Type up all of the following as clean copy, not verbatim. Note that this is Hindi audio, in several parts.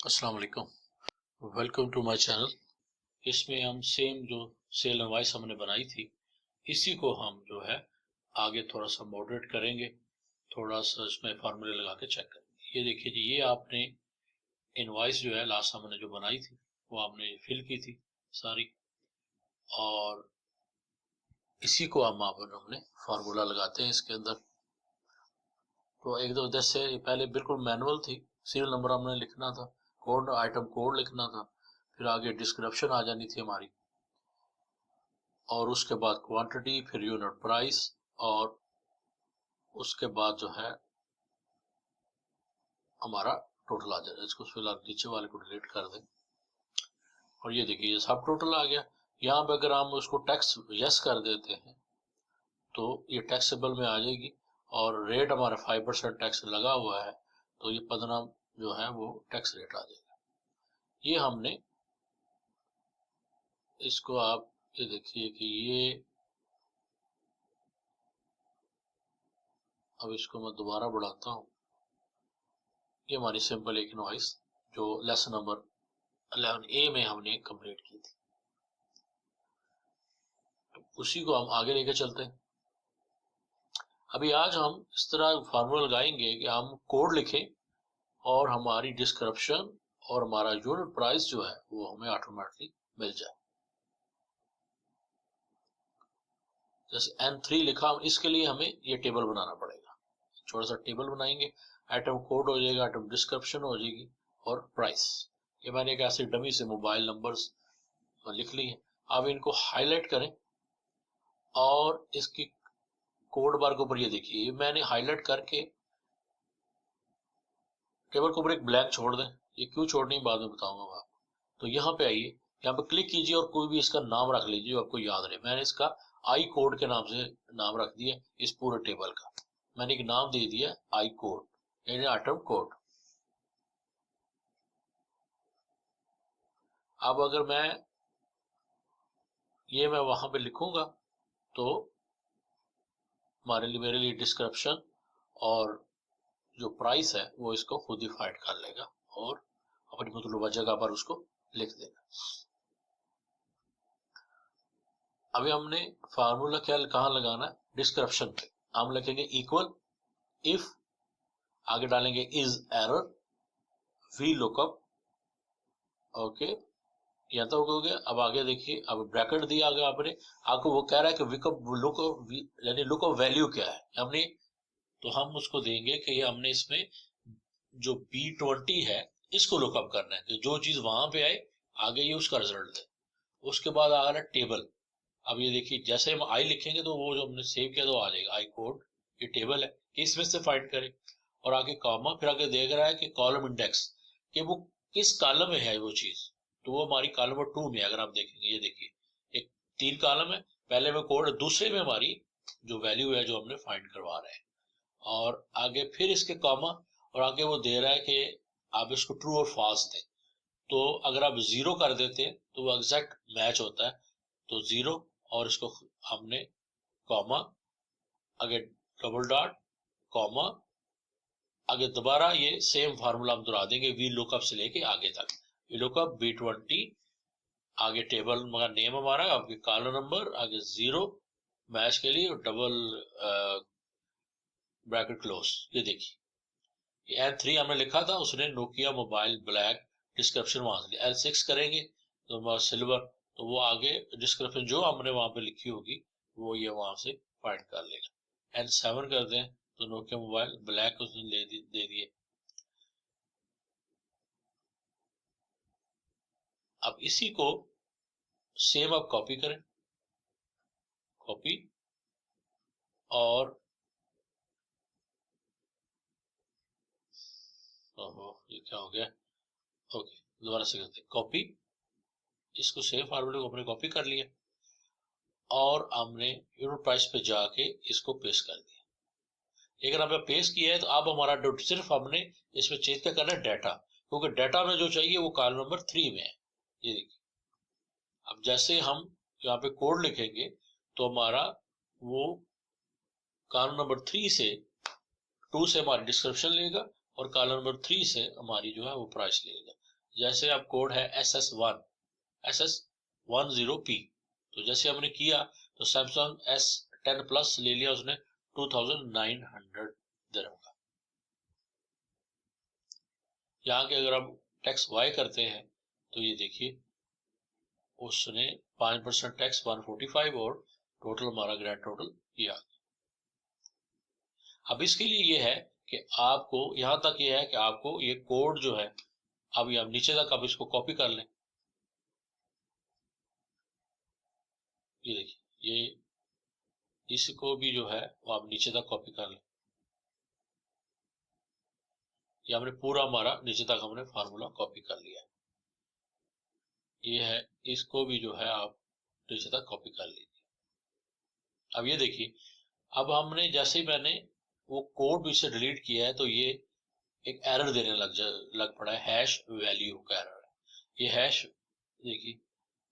अस्सलाम वालेकुम, वेलकम टू माय चैनल। इसमें हम सेम जो सेल इनवॉइस हमने बनाई थी इसी को हम जो है आगे थोड़ा सा मॉडरेट करेंगे, थोड़ा सा इसमें फार्मूले लगा के चेक करेंगे। ये देखिए जी, ये आपने इनवॉइस जो है लास्ट हमने जो बनाई थी वो आपने फिल की थी सारी, और इसी को हम हमने फार्मूला लगाते हैं इसके अंदर। तो एक दो जैसे पहले बिल्कुल मैनुअल थी, सीरियल नंबर हमने लिखना था, कोड आइटम कोड लिखना था, फिर आगे डिस्क्रिप्शन आ जानी थी हमारी, और उसके बाद क्वांटिटी, फिर यूनिट प्राइस, और उसके बाद जो है हमारा टोटल आ जाएगा। इसको फिलहाल नीचे वाले को डिलीट कर दें, और ये देखिए ये सब टोटल आ गया। यहाँ पे अगर हम उसको टैक्स यस कर देते हैं तो ये टैक्सेबल में आ जाएगी, और रेट हमारा 5% टैक्स लगा हुआ है, तो ये 15 जो है वो टैक्स रेट आ जाएगा। ये हमने इसको आप ये देखिए कि ये, अब इसको मैं दोबारा बढ़ाता हूँ। ये हमारी सिंपल एक इनवॉइस जो लेसन नंबर 11A में हमने कंप्लीट की थी, उसी को हम आगे लेके चलते हैं। अभी आज हम इस तरह फार्मूला लगाएंगे कि हम कोड लिखें और हमारी डिस्क्रिप्शन और हमारा यूनिट प्राइस जो है वो हमें ऑटोमेटिकली मिल जाए। जैसे N3 लिखा, इसके लिए हमें ये टेबल बनाना पड़ेगा। छोटा सा टेबल बनाएंगे, आइटम कोड हो जाएगा, आइटम डिस्क्रिप्शन हो जाएगी, और प्राइस। ये मैंने एक ऐसे डमी से मोबाइल नंबर्स लिख लिए। अब इनको हाईलाइट करें, और इसकी कोड बार के ऊपर ये देखिए मैंने हाईलाइट करके टेबल के ऊपर एक ब्लैंक छोड़ दें। ये क्यों छोड़नी बाद में बताऊंगा मैं आपको। तो यहाँ पे आइए, यहाँ पे क्लिक कीजिए और कोई भी इसका नाम रख लीजिए जो आपको याद रहे। मैंने इसका आई कोड के नाम से नाम रख दिया इस पूरे टेबल का। मैंने एक नाम दे दिया आई कोड, यानी आइटम कोड। अब अगर मैं वहां पे लिखूंगा तो मेरे लिए डिस्क्रिप्शन और जो प्राइस है वो इसको खुद ही फाइंड कर लेगा और अपनी मतलूबा जगह पर उसको लिख देगा। अभी हमने फार्मूला कहाँ लगाना है, डिस्क्रिप्शन पे। हम लिखेंगे इक्वल इफ, आगे डालेंगे is error, V lookup, okay, यहाँ तक हो गया। अब आगे देखिए, अब ब्रैकेट दिया आगे आपने, आपको वो कह रहा है कि लुकअप यानी लुकअप वैल्यू क्या है हमने, तो हम उसको देंगे कि हमने इसमें जो B20 है इसको लुकअप करना है, तो जो चीज वहां पे आए आगे ये उसका रिजल्ट दे। उसके बाद आ रहा है टेबल। अब ये देखिए जैसे हम आई लिखेंगे तो वो जो हमने सेव किया तो आ जाएगा आई कोड, ये टेबल है कि इसमें से फाइंड करें, और आगे कॉमा, फिर आगे देख रहा है कि कॉलम इंडेक्स, कि वो किस कॉलम में है वो चीज, तो वो हमारी कॉलम नंबर 2 में। अगर आप देखेंगे ये देखिए एक 3 कॉलम है, पहले में कोड, दूसरे में हमारी जो वैल्यू है जो हमने फाइंड करवा रहे हैं, और आगे फिर इसके कॉमा, और आगे वो दे रहा है कि आप इसको ट्रू और फॉल्स दें। तो अगर आप 0 कर देते हैं तो वो एग्जैक्ट मैच होता है, तो 0, और इसको हमने कॉमा, आगे डबल डॉट, कॉमा, आगे दोबारा ये सेम फार्मूला हम दोहरा देंगे वी लुकअप से लेके आगे तक। वी लुकअप B20, आगे टेबल मगर नेम हमारा, आपके कॉलम नंबर, आगे 0 मैच के लिए, डबल ब्रैकेट क्लोज। ये देखिए N3 हमने लिखा था, उसने नोकिया मोबाइल ब्लैक, डिस्क्रिप्शन वहां से L6 करेंगे तो सिल्वर, तो वो आगे डिस्क्रिप्शन जो हमने वहां पे लिखी होगी वो ये वहां से फाइंड कर लेगा। N7 कर दें तो नोकिया मोबाइल ब्लैक उसने दे दिए। अब इसी को सेम आप कॉपी करें, कॉपी, और ओहो ये क्या हो गया, ओके दोबारा से करते हैं, कॉपी, इसको सेम फार्मूले को हमने कॉपी कर लिया, और हमने यूनिट प्राइस पे जाके इसको पेस्ट कर दिया। लेकिन हमने पेस्ट किया है तो अब हमारा सिर्फ हमने इसमें चेंज क्या करना है, डाटा, क्योंकि डाटा में जो चाहिए वो कॉलम नंबर 3 में है। ये देखिए अब जैसे हम यहाँ पे कोड लिखेंगे तो हमारा वो कॉलम नंबर 3 से 2 से हमारी डिस्क्रिप्शन लेगा, और कॉलम नंबर 3 से हमारी जो है वो प्राइस लेगा। जैसे अब कोड है SS10P, तो जैसे हमने किया तो सैमसंग S10 प्लस ले लिया उसने 2900 दिरहम का। यहाँ के अगर हम टैक्स वाई करते हैं तो ये देखिए उसने 5% टैक्स 145 और टोटल हमारा ग्रैंड टोटल ये आ गया। अब इसके लिए ये है कि आपको यहाँ तक ये है कि आपको ये कोड जो है अभी हम नीचे तक आप इसको कॉपी कर लें। ये देखिए ये इसको भी जो है वो आप नीचे तक कॉपी कर लें। ये हमने पूरा हमारा नीचे तक हमने फार्मूला कॉपी कर लिया है। ये है, इसको भी जो है आप नीचे तक कॉपी कर लीजिए। अब ये देखिए अब हमने जैसे ही मैंने वो कोड भी से डिलीट किया है तो ये एक एरर देने लग पड़ा है, हैश वैल्यू का एरर है ये हैश। देखिए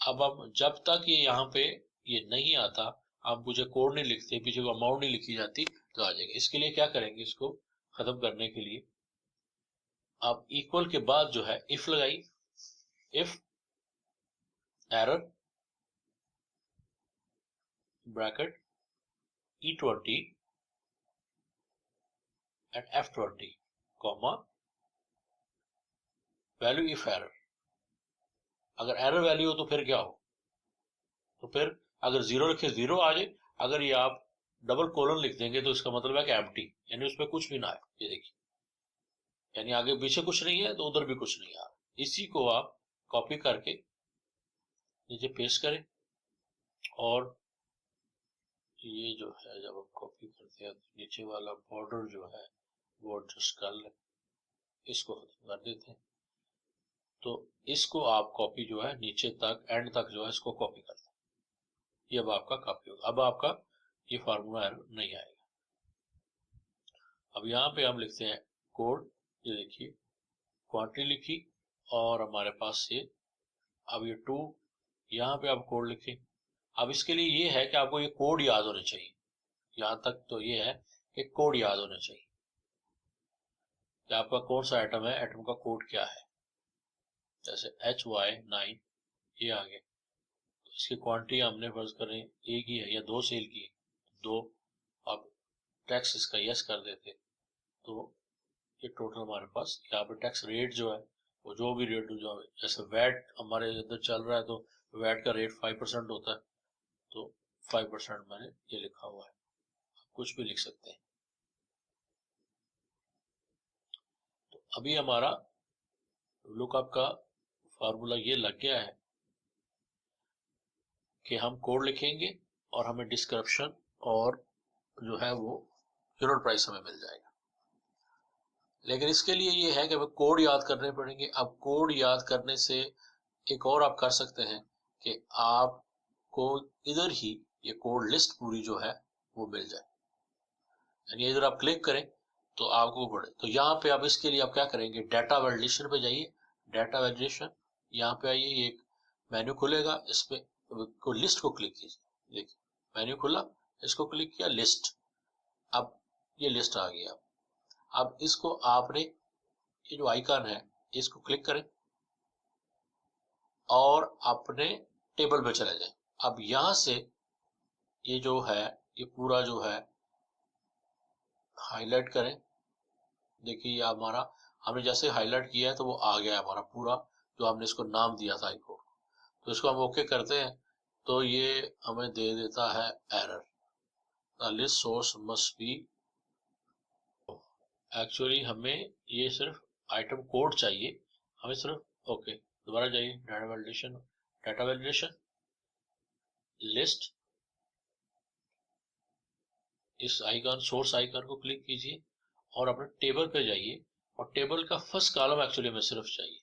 अब हम जब तक ये यहाँ पे ये नहीं आता, आप मुझे कोड नहीं लिखते, पीछे को अमाउंट नहीं लिखी जाती तो आ जाएगा। इसके लिए क्या करेंगे, इसको खत्म करने के लिए आप इक्वल के बाद जो है इफ लगाई, if error bracket E20 and F20 comma value if error. अगर एरर वैल्यू हो तो फिर क्या हो, तो फिर अगर 0 लिखे 0 आ जाए, अगर ये आप डबल कोलन लिख देंगे तो इसका मतलब है कि एम्प्टी, यानी उसमें कुछ भी ना है। ये देखिए यानी आगे पीछे कुछ नहीं है तो उधर भी कुछ नहीं आ। इसी को आप कॉपी करके नीचे पेस्ट करें और ये जो है जब हम कॉपी करते हैं तो नीचे वाला बॉर्डर जो है वो एडजस्ट कर लें, इसको खत्म कर देते हैं। तो इसको आप कॉपी जो है नीचे तक एंड तक जो है इसको कॉपी कर दें। ये अब आपका कॉपी होगा, अब आपका ये फार्मूला एरर नहीं आएगा। अब यहाँ पे हम लिखते हैं कोड, ये देखिए क्वांटिटी लिखी और हमारे पास ये अब ये 2, यहाँ पे आप कोड लिखें। अब इसके लिए ये है कि आपको ये कोड याद होने चाहिए। यहाँ तक तो ये है कि कोड याद होना चाहिए कि आपका कौन सा आइटम है, आइटम का कोड क्या है। जैसे HY9 ये आ गया, तो इसकी क्वांटिटी हमने फर्ज करें एक ही है या 2 सेल की है, 2। अब टैक्स इसका यस कर देते तो ये टोटल हमारे पास यहाँ पे टैक्स रेट जो है वो जो भी रेट जो है, जैसे वैट हमारे इधर चल रहा है तो वैट का रेट 5% होता है, तो 5% मैंने ये लिखा हुआ है, कुछ भी लिख सकते हैं। तो अभी हमारा लुकअप का फार्मूला ये लग गया है कि हम कोड लिखेंगे और हमें डिस्क्रिप्शन और जो है वो यूनिट प्राइस हमें मिल जाएगा। लेकिन इसके लिए ये है कि हमें कोड याद करने पड़ेंगे। अब कोड याद करने से एक और आप कर सकते हैं कि आपको इधर ही ये कोड लिस्ट पूरी जो है वो मिल जाए, यानी इधर आप क्लिक करें तो आपको पड़े। तो यहाँ पे आप इसके लिए आप क्या करेंगे, डाटा वैलिडेशन पे जाइए, डाटा वैलिडेशन यहाँ पे आइए, एक मेन्यू खुलेगा, इसमें को लिस्ट को क्लिक कीजिए। देखिए मेन्यू खुला, इसको क्लिक किया, लिस्ट, अब ये लिस्ट आ गया। अब इसको आपने ये जो आइकन है इसको क्लिक करें और अपने टेबल पे चले जाएं। अब यहां से ये जो है ये पूरा जो है हाईलाइट करें। देखिए ये हमारा हमने जैसे हाईलाइट किया है तो वो आ गया हमारा पूरा जो हमने इसको नाम दिया था आइकन। तो इसको हम ओके करते हैं तो ये हमें दे देता है error, the list source must be. Actually हमें ये सिर्फ आइटम कोड चाहिए, हमें सिर्फ ओके। दोबारा जाइए data validation, data validation list, इस आइकन सोर्स आइकन को क्लिक कीजिए और अपने टेबल पे जाइए और टेबल का फर्स्ट कॉलम एक्चुअली हमें सिर्फ चाहिए।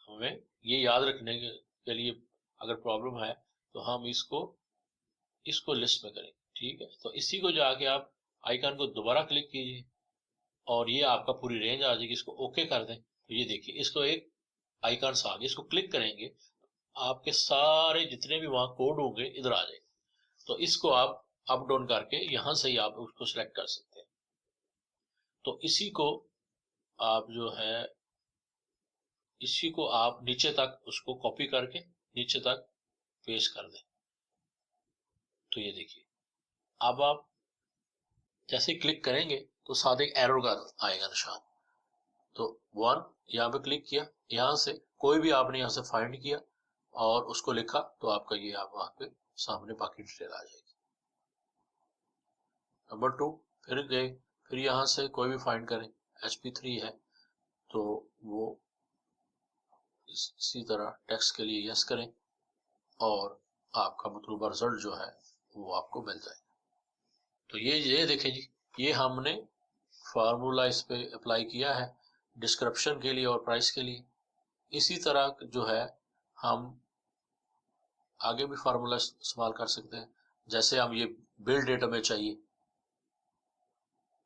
हमें ये याद रखने के लिए अगर प्रॉब्लम है तो हम इसको लिस्ट में करें, ठीक है। तो इसी को जाके आप आइकन को दोबारा क्लिक कीजिए और ये आपका पूरी रेंज आ जाएगी। इसको ओके कर दें तो ये देखिए इसको एक आइकन आ गया, इसको क्लिक करेंगे आपके सारे जितने भी वहां कोड होंगे इधर आ जाएंगे। तो इसको आप अप डाउन करके यहां से ही आप उसको सिलेक्ट कर सकते हैं। तो इसी को आप जो है इसी को आप नीचे तक उसको कॉपी करके नीचे तक पेस्ट कर दें। तो ये देखिए, अब आप जैसे क्लिक करेंगे तो साथ एक एरो का आएगा निशान। तो 1 यहाँ पे क्लिक किया, यहाँ से कोई भी आपने यहाँ से फाइंड किया और उसको लिखा तो आपका ये आप वहां पे सामने बाकी डिटेल आ जाएगी। नंबर 2 फिर गए, फिर यहाँ से कोई भी फाइंड करें, HP3 है तो वो इसी तरह टेक्स्ट के लिए यस करें और आपका मतलूबा रिजल्ट जो है वो आपको मिल जाएगा। तो ये देखें जी, ये हमने फार्मूला इस पे अप्लाई किया है डिस्क्रिप्शन के लिए और प्राइस के लिए। इसी तरह जो है हम आगे भी फार्मूला इस्तेमाल कर सकते हैं। जैसे हम ये बिल डेट हमें चाहिए,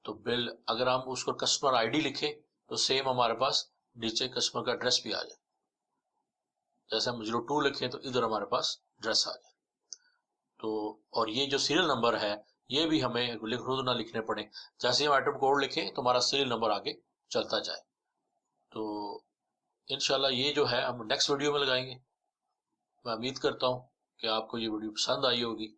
तो बिल अगर हम उसको कस्टमर आईडी लिखें तो सेम हमारे पास नीचे कस्टमर का एड्रेस भी आ जाए। जैसे हम 02 लिखें तो इधर हमारे पास एड्रेस आ जाए। तो और ये जो सीरियल नंबर है ये भी हमें खुद ना लिखने पड़े, जैसे हम आइटम कोड लिखें तो हमारा सीरियल नंबर आगे चलता जाए। तो इंशाल्लाह ये जो है हम नेक्स्ट वीडियो में लगाएंगे। मैं उम्मीद करता हूँ कि आपको ये वीडियो पसंद आई होगी।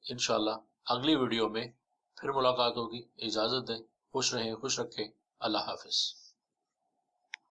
इंशाल्लाह अगली वीडियो में फिर मुलाकात होगी। इजाज़त दें, खुश रहें, खुश रखें। अल्लाह हाफिज।